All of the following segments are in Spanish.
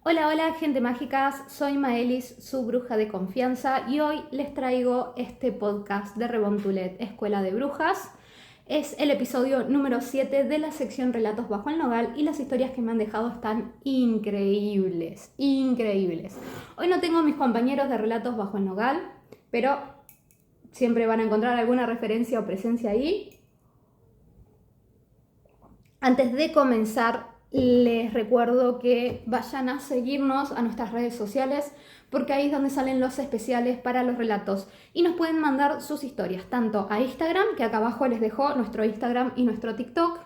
Hola, hola, gente mágicas, soy Maelis, su bruja de confianza, y hoy les traigo este podcast de Rebontulet, Escuela de Brujas. Es el episodio número 7 de la sección Relatos bajo el nogal y las historias que me han dejado están increíbles, increíbles. Hoy no tengo mis compañeros de Relatos bajo el nogal, pero siempre van a encontrar alguna referencia o presencia ahí. Antes de comenzar, les recuerdo que vayan a seguirnos a nuestras redes sociales porque ahí es donde salen los especiales para los relatos y nos pueden mandar sus historias tanto a Instagram, que acá abajo les dejo nuestro Instagram y nuestro TikTok,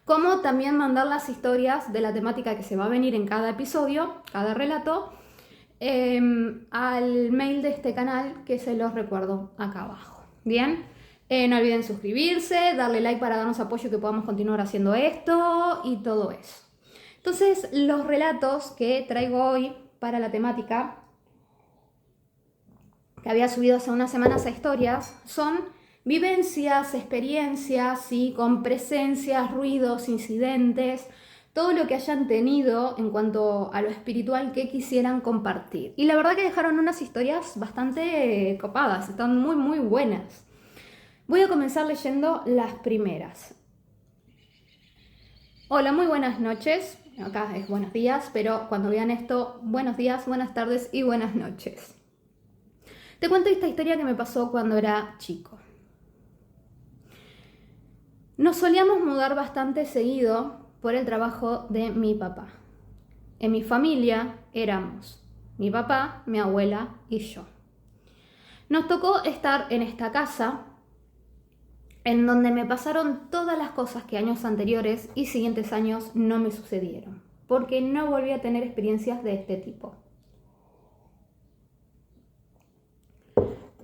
como también mandar las historias de la temática que se va a venir en cada episodio, cada relato, al mail de este canal que se los recuerdo acá abajo. Bien. No olviden suscribirse, darle like para darnos apoyo que podamos continuar haciendo esto y todo eso. Entonces, los relatos que traigo hoy para la temática, que había subido hace unas semanas a historias, son vivencias, experiencias, ¿sí? Con presencias, ruidos, incidentes, todo lo que hayan tenido en cuanto a lo espiritual que quisieran compartir. Y la verdad que dejaron unas historias bastante copadas, están muy, muy buenas. Voy a comenzar leyendo las primeras. Hola, muy buenas noches. Acá es buenos días, pero cuando vean esto, buenos días, buenas tardes y buenas noches. Te cuento esta historia que me pasó cuando era chico. Nos solíamos mudar bastante seguido por el trabajo de mi papá. En mi familia éramos mi papá, mi abuela y yo. Nos tocó estar en esta casa en donde me pasaron todas las cosas que años anteriores y siguientes años no me sucedieron, porque no volví a tener experiencias de este tipo.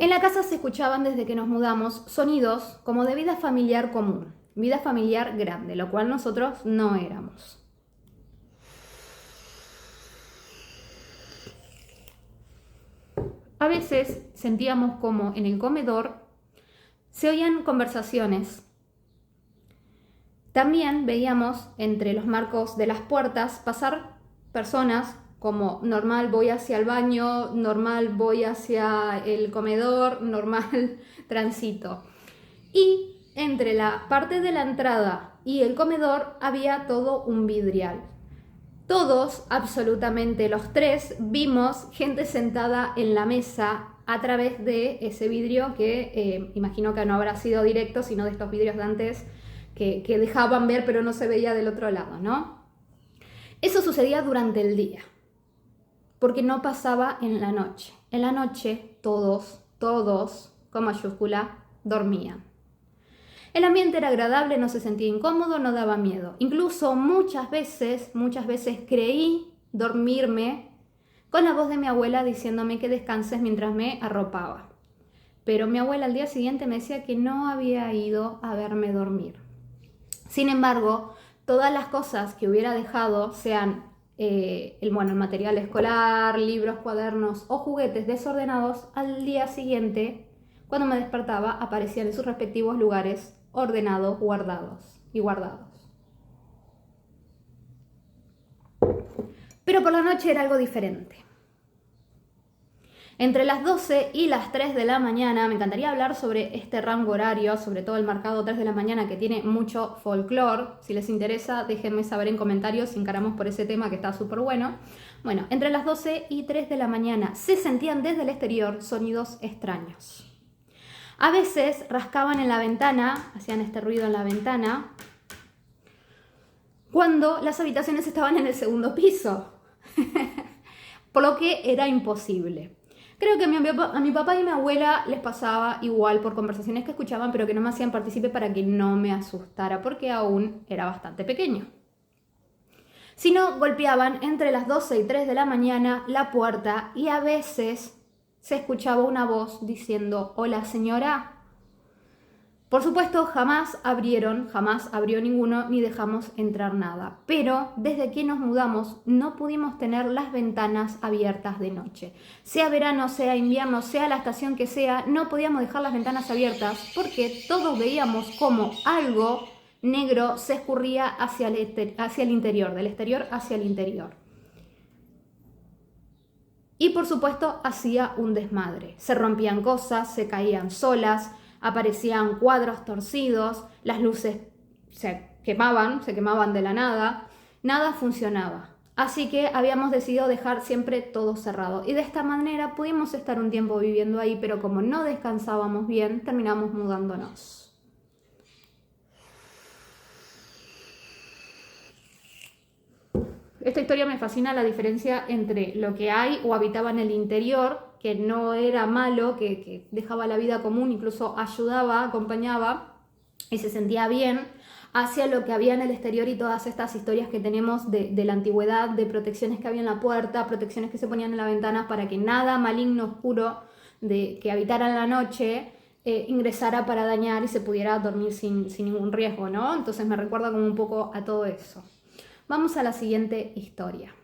En la casa se escuchaban desde que nos mudamos sonidos como de vida familiar común, vida familiar grande, lo cual nosotros no éramos. A veces sentíamos como en el comedor se oían conversaciones. También veíamos entre los marcos de las puertas pasar personas como normal voy hacia el baño, normal voy hacia el comedor, normal transito. Y entre la parte de la entrada y el comedor había todo un vidrial. Todos, absolutamente los tres, vimos gente sentada en la mesa a través de ese vidrio que imagino que no habrá sido directo, sino de estos vidrios de antes que dejaban ver pero no se veía del otro lado, ¿no? Eso sucedía durante el día, porque no pasaba en la noche. En la noche todos, con mayúscula, dormían. El ambiente era agradable, no se sentía incómodo, no daba miedo. Incluso muchas veces creí dormirme con la voz de mi abuela diciéndome que descanses mientras me arropaba. Pero mi abuela al día siguiente me decía que no había ido a verme dormir. Sin embargo, todas las cosas que hubiera dejado, sean el material escolar, libros, cuadernos o juguetes desordenados, al día siguiente, cuando me despertaba, aparecían en sus respectivos lugares ordenados, guardados. Pero por la noche era algo diferente. Entre las 12 y las 3 de la mañana, me encantaría hablar sobre este rango horario, sobre todo el marcado 3 de la mañana que tiene mucho folclore. Si les interesa, déjenme saber en comentarios si encaramos por ese tema que está súper bueno. Bueno, entre las 12 y 3 de la mañana se sentían desde el exterior sonidos extraños. A veces rascaban en la ventana, hacían este ruido en la ventana, cuando las habitaciones estaban en el segundo piso, por lo que era imposible. Creo que a mi papá y a mi abuela les pasaba igual por conversaciones que escuchaban, pero que no me hacían partícipe para que no me asustara, porque aún era bastante pequeño. Si no, golpeaban entre las 12 y 3 de la mañana la puerta y a veces se escuchaba una voz diciendo, hola señora. Por supuesto, jamás abrió ninguno ni dejamos entrar nada. Pero desde que nos mudamos no pudimos tener las ventanas abiertas de noche. Sea verano, sea invierno, sea la estación que sea, no podíamos dejar las ventanas abiertas porque todos veíamos como algo negro se escurría hacia el interior, del exterior hacia el interior. Y por supuesto hacía un desmadre. Se rompían cosas, se caían solas, aparecían cuadros torcidos, las luces se quemaban de la nada, nada funcionaba. Así que habíamos decidido dejar siempre todo cerrado. Y de esta manera pudimos estar un tiempo viviendo ahí, pero como no descansábamos bien, terminamos mudándonos. Esta historia me fascina, la diferencia entre lo que hay o habitaba en el interior, que no era malo, que dejaba la vida común, incluso ayudaba, acompañaba y se sentía bien, hacia lo que había en el exterior y todas estas historias que tenemos de la antigüedad, de protecciones que había en la puerta, protecciones que se ponían en la ventana para que nada maligno, oscuro, que habitara en la noche, ingresara para dañar y se pudiera dormir sin ningún riesgo, ¿no? Entonces me recuerda como un poco a todo eso. Vamos a la siguiente historia.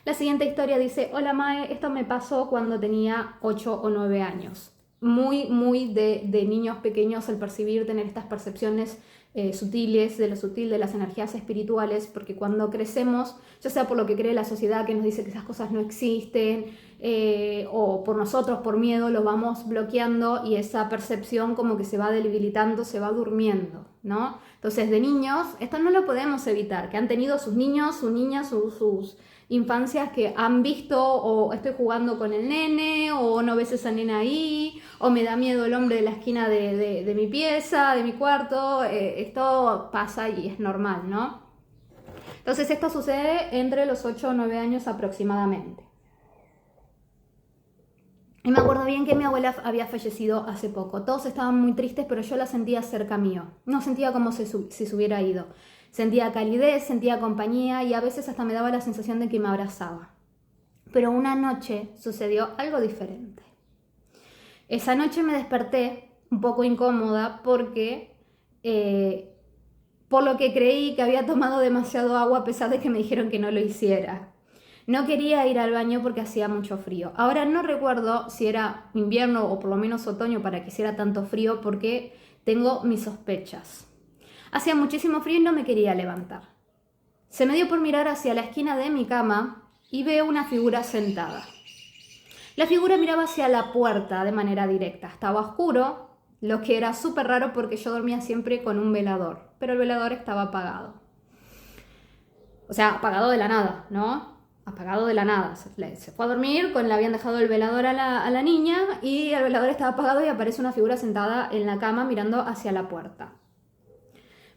La siguiente historia dice: hola Mae, esto me pasó cuando tenía 8 o 9 años. Muy de niños pequeños el percibir, tener estas percepciones sutiles, de lo sutil, de las energías espirituales, porque cuando crecemos, ya sea por lo que cree la sociedad que nos dice que esas cosas no existen, o por nosotros, por miedo, lo vamos bloqueando y esa percepción como que se va debilitando, se va durmiendo, ¿no? Entonces, de niños, esto no lo podemos evitar, que han tenido sus niños, sus niñas, sus infancias que han visto, o estoy jugando con el nene, o no ves esa nena ahí, o me da miedo el hombre de la esquina de mi pieza, de mi cuarto. Esto pasa y es normal, ¿no? Entonces esto sucede entre los 8 o 9 años aproximadamente. Y me acuerdo bien que mi abuela había fallecido hace poco. Todos estaban muy tristes, pero yo la sentía cerca mío. No sentía como si se hubiera ido. Sentía calidez, sentía compañía y a veces hasta me daba la sensación de que me abrazaba. Pero una noche sucedió algo diferente. Esa noche me desperté un poco incómoda porque por lo que creí que había tomado demasiado agua a pesar de que me dijeron que no lo hiciera. No quería ir al baño porque hacía mucho frío. Ahora no recuerdo si era invierno o por lo menos otoño para que hiciera tanto frío, porque tengo mis sospechas. Hacía muchísimo frío y no me quería levantar. Se me dio por mirar hacia la esquina de mi cama y veo una figura sentada. La figura miraba hacia la puerta de manera directa. Estaba oscuro, lo que era súper raro porque yo dormía siempre con un velador, pero el velador estaba apagado. O sea, apagado de la nada, ¿no? Apagado de la nada. Se fue a dormir, le habían dejado el velador a la niña y el velador estaba apagado y aparece una figura sentada en la cama mirando hacia la puerta.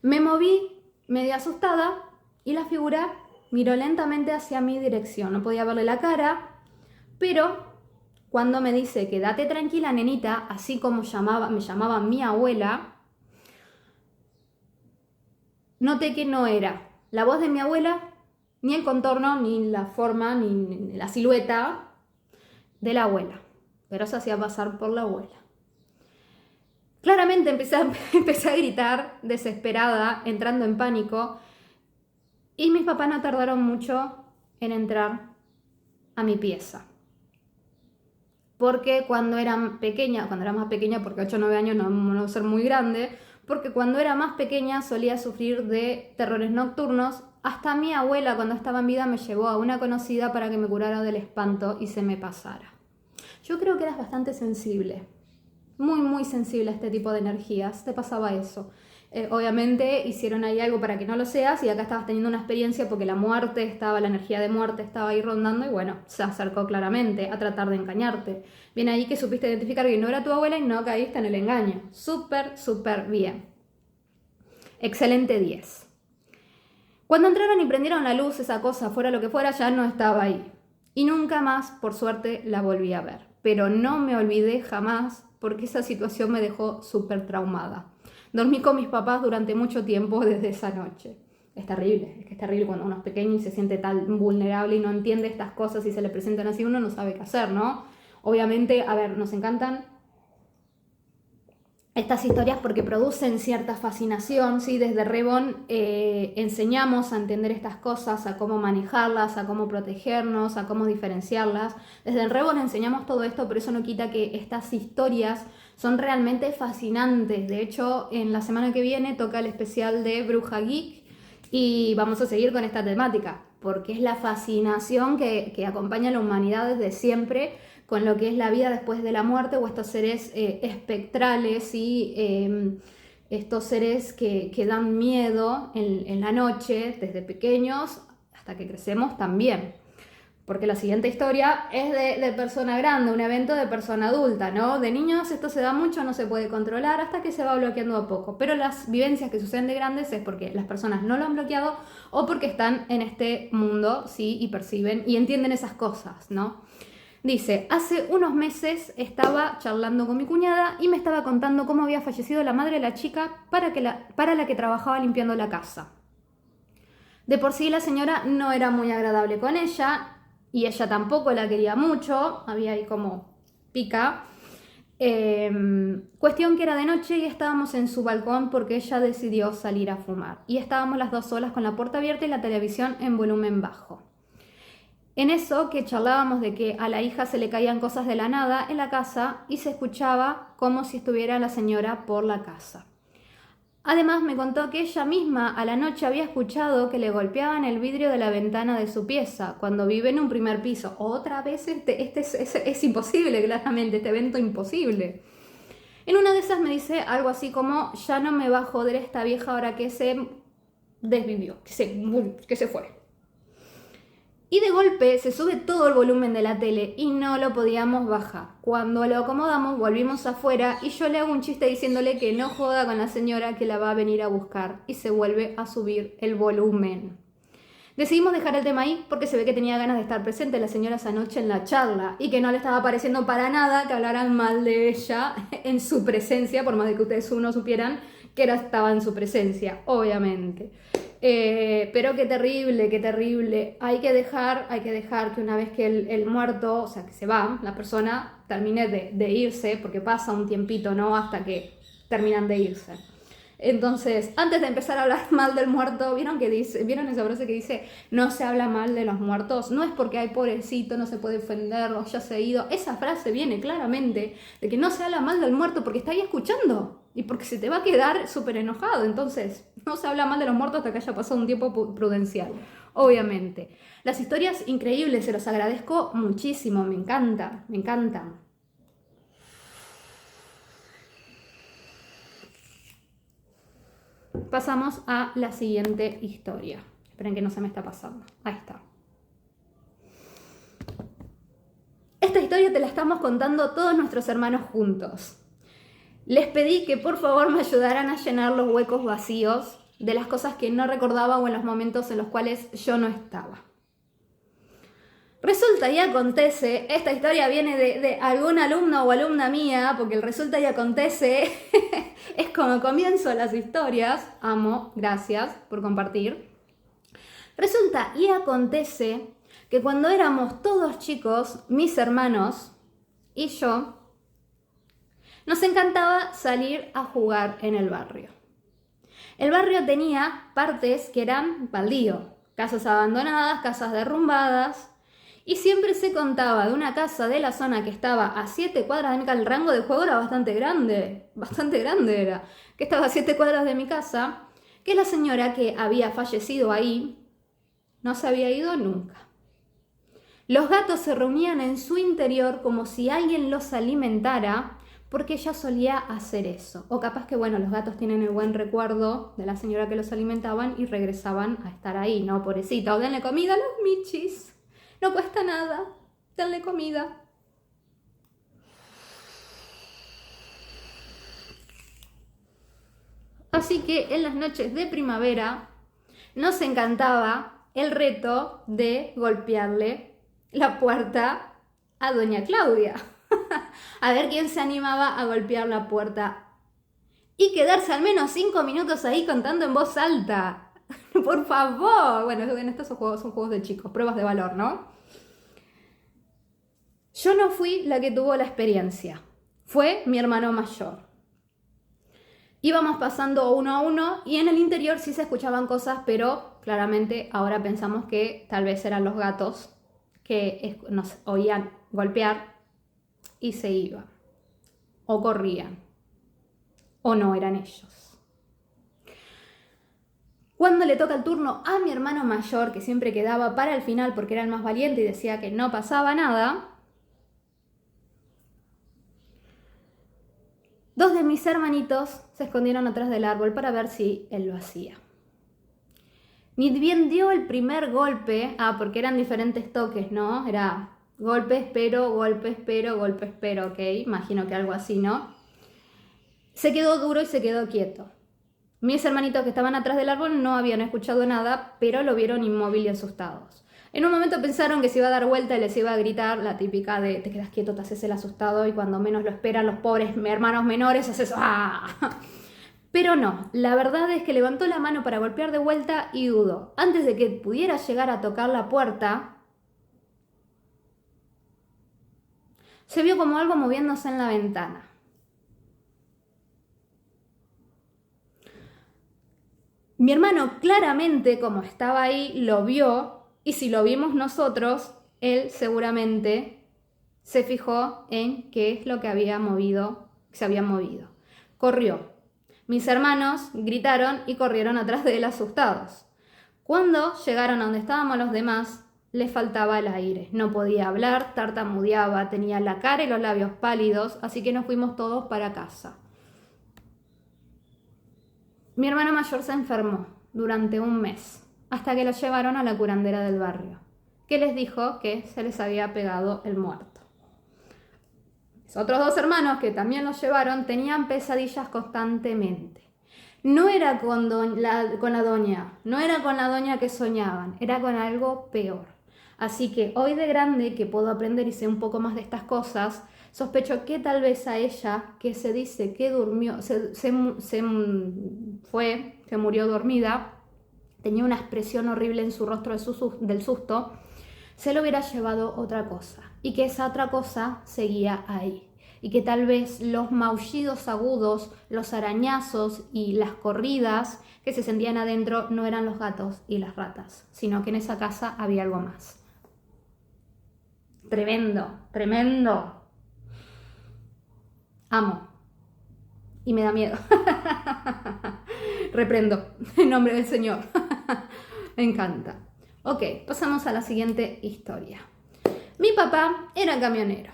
Me moví medio asustada y la figura miró lentamente hacia mi dirección. No podía verle la cara, pero cuando me dice quédate tranquila, nenita, así como me llamaba mi abuela, noté que no era la voz de mi abuela, ni el contorno, ni la forma, ni la silueta de la abuela, pero se hacía pasar por la abuela. Claramente empecé a gritar, desesperada, entrando en pánico, y mis papás no tardaron mucho en entrar a mi pieza. Porque cuando era más pequeña, porque 8 o 9 años no ser muy grande, porque cuando era más pequeña solía sufrir de terrores nocturnos. Hasta mi abuela, cuando estaba en vida, me llevó a una conocida para que me curara del espanto y se me pasara. Yo creo que eras bastante sensible, muy sensible a este tipo de energías. Te pasaba eso. Obviamente hicieron ahí algo para que no lo seas y acá estabas teniendo una experiencia porque la energía de muerte estaba ahí rondando y bueno, se acercó claramente a tratar de engañarte. Bien ahí que supiste identificar que no era tu abuela y no caíste en el engaño. Súper bien. Excelente 10. Cuando entraron y prendieron la luz, esa cosa, fuera lo que fuera, ya no estaba ahí. Y nunca más, por suerte, la volví a ver. Pero no me olvidé jamás porque esa situación me dejó súper traumada. Dormí con mis papás durante mucho tiempo desde esa noche. Es que es terrible cuando uno es pequeño y se siente tan vulnerable y no entiende estas cosas y se le presentan así, uno no sabe qué hacer, ¿no? Obviamente, nos encantan estas historias porque producen cierta fascinación, ¿sí? Desde Reborn enseñamos a entender estas cosas, a cómo manejarlas, a cómo protegernos, a cómo diferenciarlas. Desde el Reborn enseñamos todo esto, pero eso no quita que estas historias son realmente fascinantes. De hecho, en la semana que viene toca el especial de Bruja Geek y vamos a seguir con esta temática, porque es la fascinación que acompaña a la humanidad desde siempre con lo que es la vida después de la muerte, o estos seres espectrales y estos seres que dan miedo en la noche, desde pequeños hasta que crecemos también. Porque la siguiente historia es de persona grande, un evento de persona adulta, ¿no? De niños esto se da mucho, no se puede controlar hasta que se va bloqueando a poco. Pero las vivencias que suceden de grandes es porque las personas no lo han bloqueado o porque están en este mundo, ¿sí? Y perciben y entienden esas cosas, ¿no? Dice, hace unos meses estaba charlando con mi cuñada y me estaba contando cómo había fallecido la madre de la chica para la que trabajaba limpiando la casa. De por sí la señora no era muy agradable con ella y ella tampoco la quería mucho, había ahí como pica. Cuestión que era de noche y estábamos en su balcón porque ella decidió salir a fumar. Y estábamos las dos solas con la puerta abierta y la televisión en volumen bajo. En eso que charlábamos de que a la hija se le caían cosas de la nada en la casa y se escuchaba como si estuviera la señora por la casa. Además me contó que ella misma a la noche había escuchado que le golpeaban el vidrio de la ventana de su pieza cuando vive en un primer piso. Otra vez es imposible, claramente, este evento imposible. En una de esas me dice algo así como, ya no me va a joder esta vieja ahora que se desvivió, que se fue. Y de golpe se sube todo el volumen de la tele y no lo podíamos bajar. Cuando lo acomodamos volvimos afuera y yo le hago un chiste diciéndole que no joda con la señora que la va a venir a buscar y se vuelve a subir el volumen. Decidimos dejar el tema ahí porque se ve que tenía ganas de estar presente la señora esa noche en la charla y que no le estaba pareciendo para nada que hablaran mal de ella en su presencia, por más de que ustedes no supieran que estaba en su presencia, obviamente. Pero qué terrible, qué terrible. Hay que dejar que una vez que el muerto, o sea, que se va, la persona termine de irse, porque pasa un tiempito, ¿no? Hasta que terminan de irse. Entonces, antes de empezar a hablar mal del muerto, ¿vieron esa frase que dice no se habla mal de los muertos? No es porque hay pobrecito, no se puede ofender, o ya se ha ido. Esa frase viene claramente de que no se habla mal del muerto porque está ahí escuchando y porque se te va a quedar súper enojado. Entonces, no se habla mal de los muertos hasta que haya pasado un tiempo prudencial, obviamente. Las historias increíbles, se los agradezco muchísimo, me encantan, me encantan. Pasamos a la siguiente historia. Esperen que no se me está pasando. Ahí está. Esta historia te la estamos contando todos nuestros hermanos juntos. Les pedí que por favor me ayudaran a llenar los huecos vacíos de las cosas que no recordaba o en los momentos en los cuales yo no estaba. Resulta y acontece, esta historia viene de algún alumno o alumna mía, porque el resulta y acontece es como comienzo las historias. Amo, gracias por compartir. Resulta y acontece que cuando éramos todos chicos, mis hermanos y yo, nos encantaba salir a jugar en el barrio. El barrio tenía partes que eran baldío, casas abandonadas, casas derrumbadas, y siempre se contaba de una casa de la zona que estaba a 7 cuadras de mi casa. El rango de juego era bastante grande era, que estaba a 7 cuadras de mi casa, que la señora que había fallecido ahí no se había ido nunca. Los gatos se reunían en su interior como si alguien los alimentara, porque ella solía hacer eso. O capaz que, bueno, los gatos tienen el buen recuerdo de la señora que los alimentaban y regresaban a estar ahí, ¿no? Pobrecita, o denle comida a los michis. No cuesta nada, denle comida. Así que en las noches de primavera nos encantaba el reto de golpearle la puerta a doña Claudia. A ver quién se animaba a golpear la puerta y quedarse al menos 5 minutos ahí contando en voz alta. Por favor. Bueno, en estos son juegos de chicos, pruebas de valor, ¿no? Yo no fui la que tuvo la experiencia. Fue mi hermano mayor. Íbamos pasando uno a uno y en el interior sí se escuchaban cosas, pero claramente ahora pensamos que tal vez eran los gatos que nos oían golpear y se iban. O corrían. O no eran ellos. Cuando le toca el turno a mi hermano mayor, que siempre quedaba para el final porque era el más valiente y decía que no pasaba nada, dos de mis hermanitos se escondieron atrás del árbol para ver si él lo hacía. Ni bien dio el primer golpe, porque eran diferentes toques, ¿no? Era golpe, espero, ok, imagino que algo así, ¿no? Se quedó duro y se quedó quieto. Mis hermanitos que estaban atrás del árbol no habían escuchado nada, pero lo vieron inmóvil y asustados. En un momento pensaron que se iba a dar vuelta y les iba a gritar la típica de te quedas quieto, te haces el asustado y cuando menos lo esperan los pobres hermanos menores haces ¡ah! Pero no, la verdad es que levantó la mano para golpear de vuelta y dudó. Antes de que pudiera llegar a tocar la puerta, se vio como algo moviéndose en la ventana. Mi hermano claramente, como estaba ahí, lo vio, y si lo vimos nosotros, él seguramente se fijó en qué es lo que se había movido. Corrió. Mis hermanos gritaron y corrieron atrás de él asustados. Cuando llegaron a donde estábamos los demás, le faltaba el aire. No podía hablar, tartamudeaba, tenía la cara y los labios pálidos, así que nos fuimos todos para casa. Mi hermano mayor se enfermó durante un mes, hasta que lo llevaron a la curandera del barrio, que les dijo que se les había pegado el muerto. Mis otros dos hermanos, que también los llevaron, tenían pesadillas constantemente. No era con la doña, no era con la doña que soñaban, era con algo peor. Así que hoy de grande, que puedo aprender y sé un poco más de estas cosas, sospecho que tal vez a ella, que se dice que durmió, se murió dormida, tenía una expresión horrible en su rostro del susto, se lo hubiera llevado otra cosa y que esa otra cosa seguía ahí. Y que tal vez los maullidos agudos, los arañazos y las corridas que se sentían adentro no eran los gatos y las ratas, sino que en esa casa había algo más. Tremendo, tremendo. Amo. Y me da miedo. Reprendo en nombre del Señor. Me encanta. Ok, pasamos a la siguiente historia. Mi papá era camionero.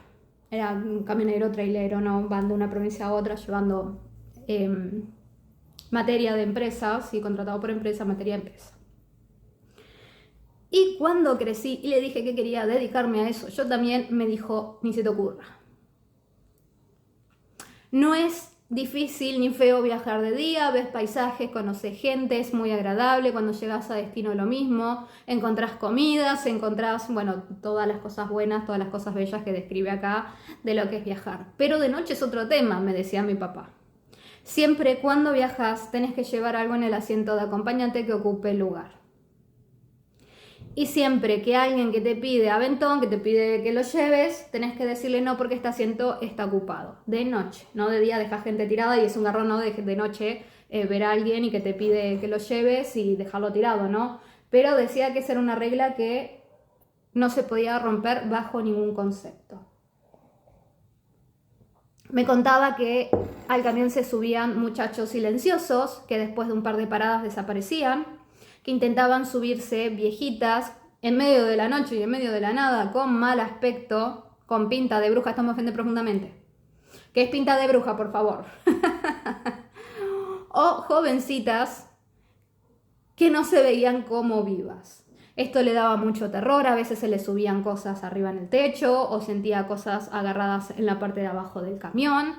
Era un camionero, trailero, ¿no? Van de una provincia a otra llevando materia de empresas y contratado por empresa, materia de empresa. Y cuando crecí y le dije que quería dedicarme a eso, yo también me dijo, ni se te ocurra. No es difícil ni feo viajar de día, ves paisajes, conoces gente, es muy agradable, cuando llegas a destino lo mismo, encontrás comidas, encontrás, bueno, todas las cosas buenas, todas las cosas bellas que describe acá de lo que es viajar. Pero de noche es otro tema, me decía mi papá. Siempre cuando viajas tenés que llevar algo en el asiento de acompañante que ocupe el lugar. Y siempre que alguien que te pide aventón, que te pide que lo lleves, tenés que decirle no porque este asiento está ocupado. De noche, no de día dejas gente tirada y es un garrón, ¿no? De noche ver a alguien y que te pide que lo lleves y dejarlo tirado, ¿no? Pero decía que esa era una regla que no se podía romper bajo ningún concepto. Me contaba que al camión se subían muchachos silenciosos, que después de un par de paradas desaparecían, que intentaban subirse viejitas en medio de la noche y en medio de la nada, con mal aspecto, con pinta de bruja. Esto me ofende profundamente. ¿Qué es pinta de bruja, por favor? O jovencitas que no se veían como vivas. Esto le daba mucho terror, a veces se le subían cosas arriba en el techo o sentía cosas agarradas en la parte de abajo del camión.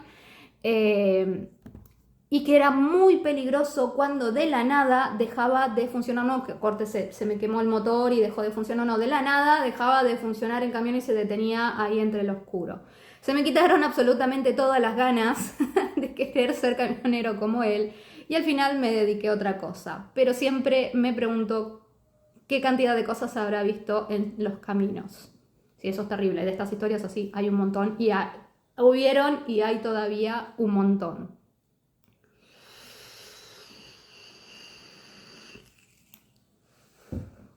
Y que era muy peligroso cuando de la nada dejaba de funcionar, no, que córtese, se me quemó el motor y dejó de funcionar, no, de la nada dejaba de funcionar el camión y se detenía ahí entre el oscuro. Se me quitaron absolutamente todas las ganas de querer ser camionero como él y al final me dediqué a otra cosa. Pero siempre me pregunto qué cantidad de cosas habrá visto en los caminos. Sí, eso es terrible, de estas historias así hay un montón y hubieron y hay todavía un montón.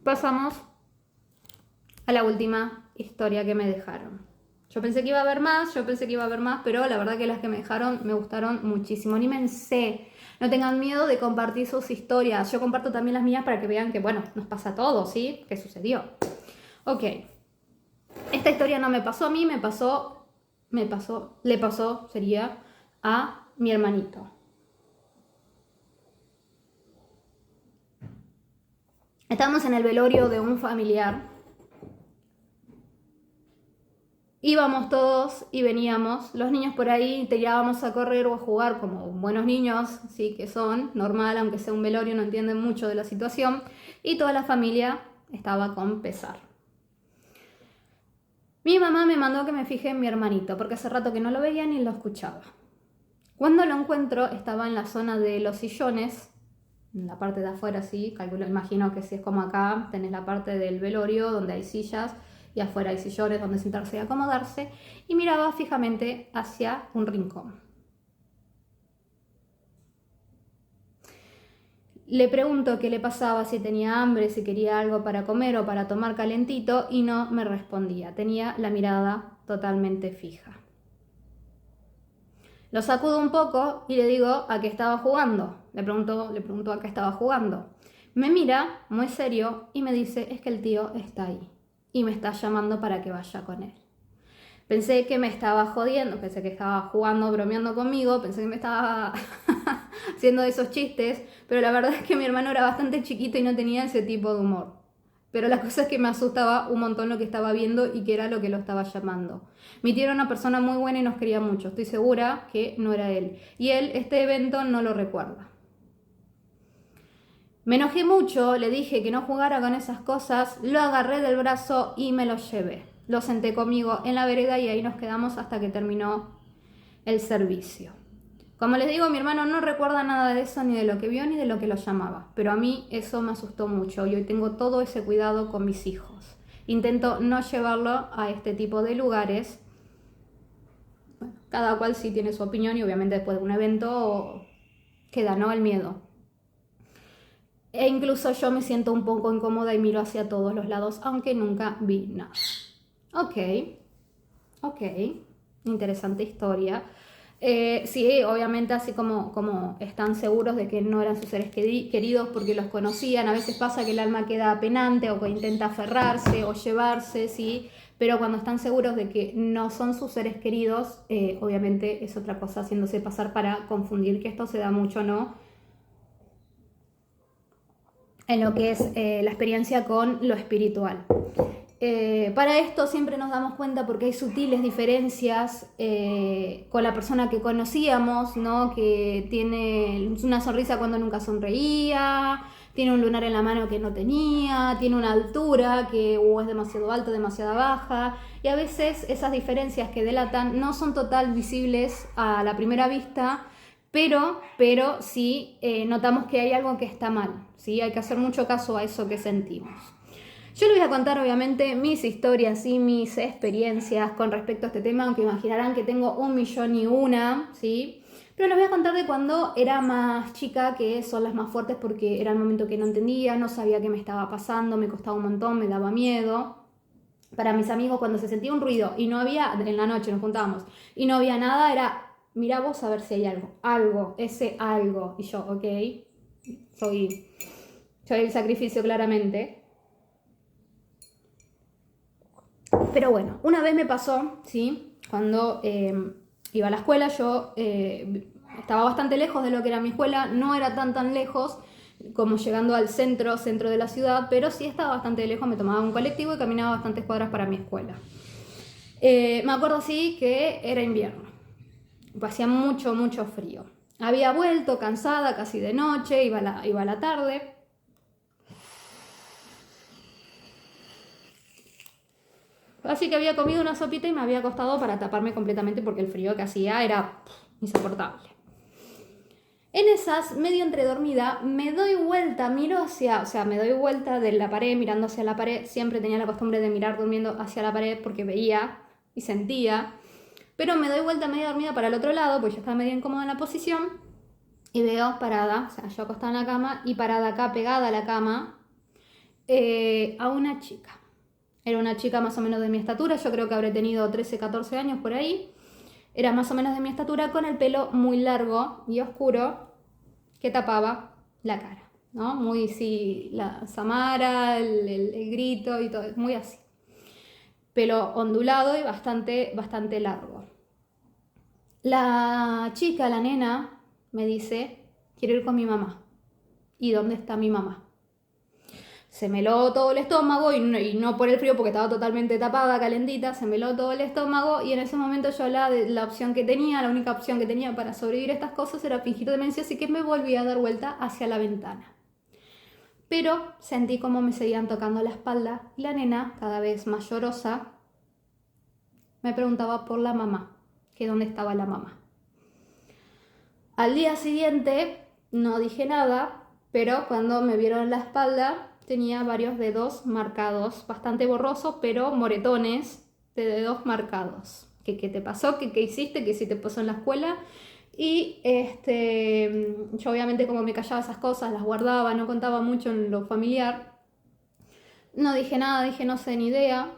Pasamos a la última historia que me dejaron. Yo pensé que iba a haber más, pero la verdad que las que me dejaron me gustaron muchísimo. No tengan miedo de compartir sus historias. Yo comparto también las mías para que vean que, bueno, nos pasa a todos, ¿sí? ¿Qué sucedió? Ok. Esta historia no me pasó a mí, le pasó, sería, a mi hermanito. Estábamos en el velorio de un familiar. Íbamos todos y veníamos, los niños por ahí tirábamos a correr o a jugar como buenos niños, sí que son, normal, aunque sea un velorio, no entienden mucho de la situación, y toda la familia estaba con pesar. Mi mamá me mandó que me fije en mi hermanito, porque hace rato que no lo veía ni lo escuchaba. Cuando lo encuentro, estaba en la zona de los sillones, en la parte de afuera, sí, imagino que si es como acá, tenés la parte del velorio donde hay sillas, y afuera hay sillones donde sentarse y acomodarse, y miraba fijamente hacia un rincón. Le pregunto qué le pasaba, si tenía hambre, si quería algo para comer o para tomar calentito, y no me respondía. Tenía la mirada totalmente fija. Lo sacudo un poco y le digo a qué estaba jugando. Le pregunto a qué estaba jugando. Me mira muy serio y me dice, es que el tío está ahí y me está llamando para que vaya con él. Pensé que me estaba jodiendo, pensé que estaba jugando, bromeando conmigo, pensé que me estaba haciendo esos chistes, pero la verdad es que mi hermano era bastante chiquito y no tenía ese tipo de humor. Pero la cosa es que me asustaba un montón lo que estaba viendo y que era lo que lo estaba llamando. Mi tío era una persona muy buena y nos quería mucho, estoy segura que no era él. Y él este evento no lo recuerda. Me enojé mucho, le dije que no jugara con esas cosas, lo agarré del brazo y me lo llevé. Lo senté conmigo en la vereda y ahí nos quedamos hasta que terminó el servicio. Como les digo, mi hermano no recuerda nada de eso, ni de lo que vio, ni de lo que lo llamaba. Pero a mí eso me asustó mucho y hoy tengo todo ese cuidado con mis hijos. Intento no llevarlo a este tipo de lugares. Bueno, cada cual sí tiene su opinión y obviamente después de un evento queda, ¿no?, el miedo. E incluso yo me siento un poco incómoda y miro hacia todos los lados, aunque nunca vi nada. Ok, interesante historia. Sí, obviamente así como están seguros de que no eran sus seres queridos porque los conocían, a veces pasa que el alma queda penante o que intenta aferrarse o llevarse, sí, pero cuando están seguros de que no son sus seres queridos, obviamente es otra cosa, haciéndose pasar para confundir, que esto se da mucho, ¿no?, en lo que es la experiencia con lo espiritual. Para esto siempre nos damos cuenta porque hay sutiles diferencias con la persona que conocíamos, ¿no?, que tiene una sonrisa cuando nunca sonreía, tiene un lunar en la mano que no tenía, tiene una altura que o es demasiado alta, demasiado baja, y a veces esas diferencias que delatan no son total visibles a la primera vista, pero sí notamos que hay algo que está mal, ¿sí? Hay que hacer mucho caso a eso que sentimos. Yo les voy a contar obviamente mis historias y mis experiencias con respecto a este tema, aunque imaginarán que tengo 1.000.000 y ¿sí? Pero les voy a contar de cuando era más chica, que son las más fuertes porque era el momento que no entendía, no sabía qué me estaba pasando, me costaba un montón, me daba miedo. Para mis amigos, cuando se sentía un ruido y no había, en la noche nos juntábamos, y no había nada, era, mira vos a ver si hay algo, ese algo. Y yo, ok, soy el sacrificio claramente. Pero bueno, una vez me pasó, ¿sí? Cuando iba a la escuela, yo estaba bastante lejos de lo que era mi escuela, no era tan lejos como llegando al centro de la ciudad, pero sí estaba bastante lejos, me tomaba un colectivo y caminaba bastantes cuadras para mi escuela. Me acuerdo así que era invierno, hacía mucho frío. Había vuelto cansada, casi de noche, iba a la tarde. Así que había comido una sopita y me había acostado para taparme completamente porque el frío que hacía era insoportable. En esas, medio entre dormida, me doy vuelta, me doy vuelta de la pared, mirando hacia la pared. Siempre tenía la costumbre de mirar durmiendo hacia la pared porque veía y sentía. Pero me doy vuelta medio dormida para el otro lado, pues yo estaba medio incómoda en la posición. Y veo parada, yo acostada en la cama y parada acá, pegada a la cama, a una chica. Era una chica más o menos de mi estatura, yo creo que habré tenido 13, 14 años por ahí. Era más o menos de mi estatura, con el pelo muy largo y oscuro. que tapaba la cara, ¿no? Muy sí, la Samara, el grito y todo, muy así. Pelo ondulado y bastante largo. La chica, la nena, me dice, quiero ir con mi mamá. ¿Y dónde está mi mamá? Se me heló todo el estómago y no por el frío porque estaba totalmente tapada, calentita, se me heló todo el estómago y en ese momento yo la opción que tenía, la única opción que tenía para sobrevivir a estas cosas era fingir demencia, así que me volví a dar vuelta hacia la ventana. Pero sentí como me seguían tocando la espalda y la nena, cada vez más llorosa, me preguntaba por la mamá, que dónde estaba la mamá. Al día siguiente no dije nada, pero cuando me vieron la espalda tenía varios dedos marcados, bastante borrosos, pero moretones de dedos marcados. ¿Qué te pasó? ¿Qué hiciste? ¿Qué sí te pasó en la escuela? Y yo obviamente como me callaba esas cosas, las guardaba, no contaba mucho en lo familiar. No dije nada, dije no sé ni idea.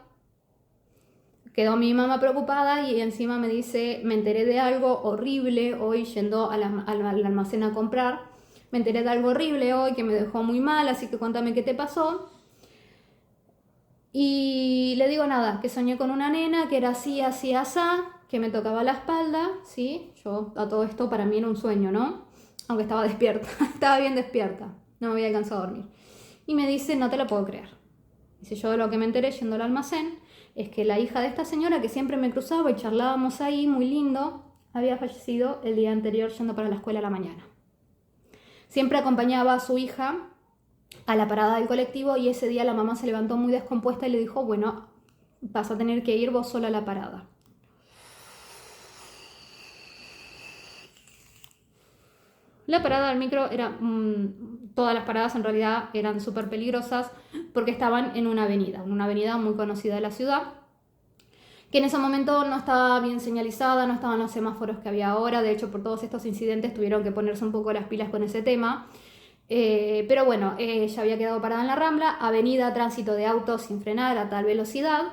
Quedó mi mamá preocupada y encima me dice, me enteré de algo horrible hoy yendo al almacén a comprar. Me enteré de algo horrible hoy que me dejó muy mal, así que cuéntame qué te pasó. Y le digo nada, que soñé con una nena que era así, así, asá, que me tocaba la espalda, ¿sí? Yo a todo esto para mí era un sueño, ¿no? Aunque estaba despierta, estaba bien despierta, no me había alcanzado a dormir. Y me dice, no te lo puedo creer. Dice, yo lo que me enteré yendo al almacén es que la hija de esta señora que siempre me cruzaba y charlábamos ahí, muy lindo, había fallecido el día anterior yendo para la escuela a la mañana. Siempre acompañaba a su hija a la parada del colectivo y ese día la mamá se levantó muy descompuesta y le dijo, bueno, vas a tener que ir vos sola a la parada. La parada del micro era, todas las paradas en realidad eran súper peligrosas porque estaban en una avenida muy conocida de la ciudad, que en ese momento no estaba bien señalizada, no estaban los semáforos que había ahora, de hecho por todos estos incidentes tuvieron que ponerse un poco las pilas con ese tema. Pero bueno, ella había quedado parada en la Rambla, avenida, tránsito de autos sin frenar a tal velocidad.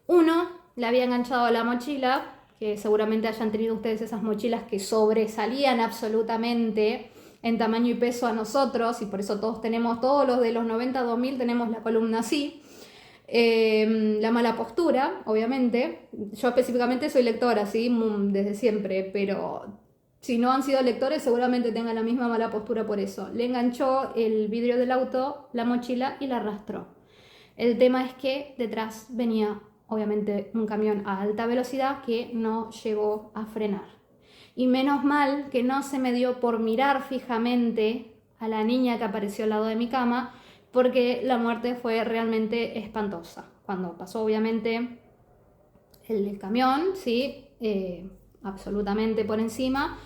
Uno le había enganchado a la mochila, que seguramente hayan tenido ustedes esas mochilas que sobresalían absolutamente en tamaño y peso a nosotros, y por eso todos los de los 90 2000 tenemos la columna así. La mala postura, obviamente. Yo específicamente soy lectora, ¿sí? Desde siempre, pero si no han sido lectores seguramente tengan la misma mala postura por eso. Le enganchó el vidrio del auto, la mochila y la arrastró. El tema es que detrás venía obviamente un camión a alta velocidad que no llegó a frenar. Y menos mal que no se me dio por mirar fijamente a la niña que apareció al lado de mi cama, porque la muerte fue realmente espantosa. Cuando pasó obviamente el camión, sí, absolutamente por encima,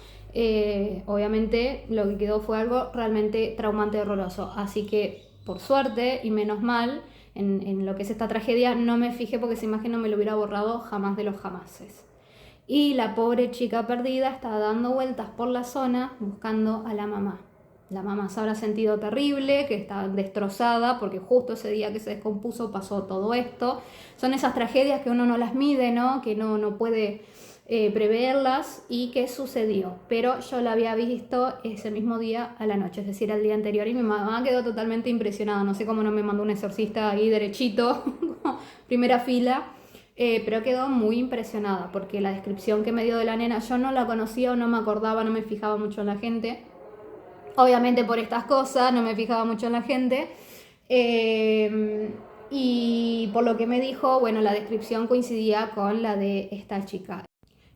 obviamente lo que quedó fue algo realmente traumante y horroroso. Así que por suerte y menos mal, en lo que es esta tragedia no me fijé porque esa imagen no me lo hubiera borrado jamás de los jamases. Y la pobre chica perdida estaba dando vueltas por la zona buscando a la mamá. La mamá se habrá sentido terrible, que está destrozada, porque justo ese día que se descompuso pasó todo esto. Son esas tragedias que uno no las mide, ¿no? Que no puede preverlas y que sucedió. Pero yo la había visto ese mismo día a la noche, es decir, al día anterior, y mi mamá quedó totalmente impresionada. No sé cómo no me mandó un exorcista ahí derechito, primera fila. Pero quedó muy impresionada porque la descripción que me dio de la nena, yo no la conocía o no me acordaba, no me fijaba mucho en la gente. Obviamente por estas cosas no me fijaba mucho en la gente. Y por lo que me dijo, bueno, la descripción coincidía con la de esta chica.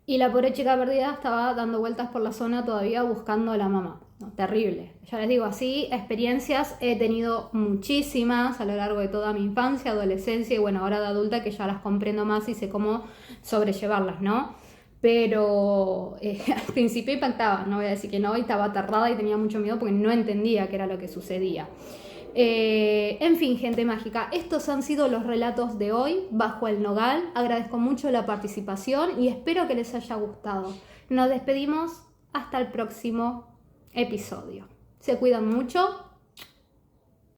Y la pobre chica perdida estaba dando vueltas por la zona todavía buscando a la mamá. No, terrible. Ya les digo, así experiencias he tenido muchísimas a lo largo de toda mi infancia, adolescencia y bueno, ahora de adulta que ya las comprendo más y sé cómo sobrellevarlas, ¿no? Pero al principio impactaba, no voy a decir que no, y estaba aterrada y tenía mucho miedo porque no entendía qué era lo que sucedía. En fin, gente mágica, estos han sido los relatos de hoy bajo el nogal. Agradezco mucho la participación y espero que les haya gustado. Nos despedimos hasta el próximo episodio. Se cuidan mucho.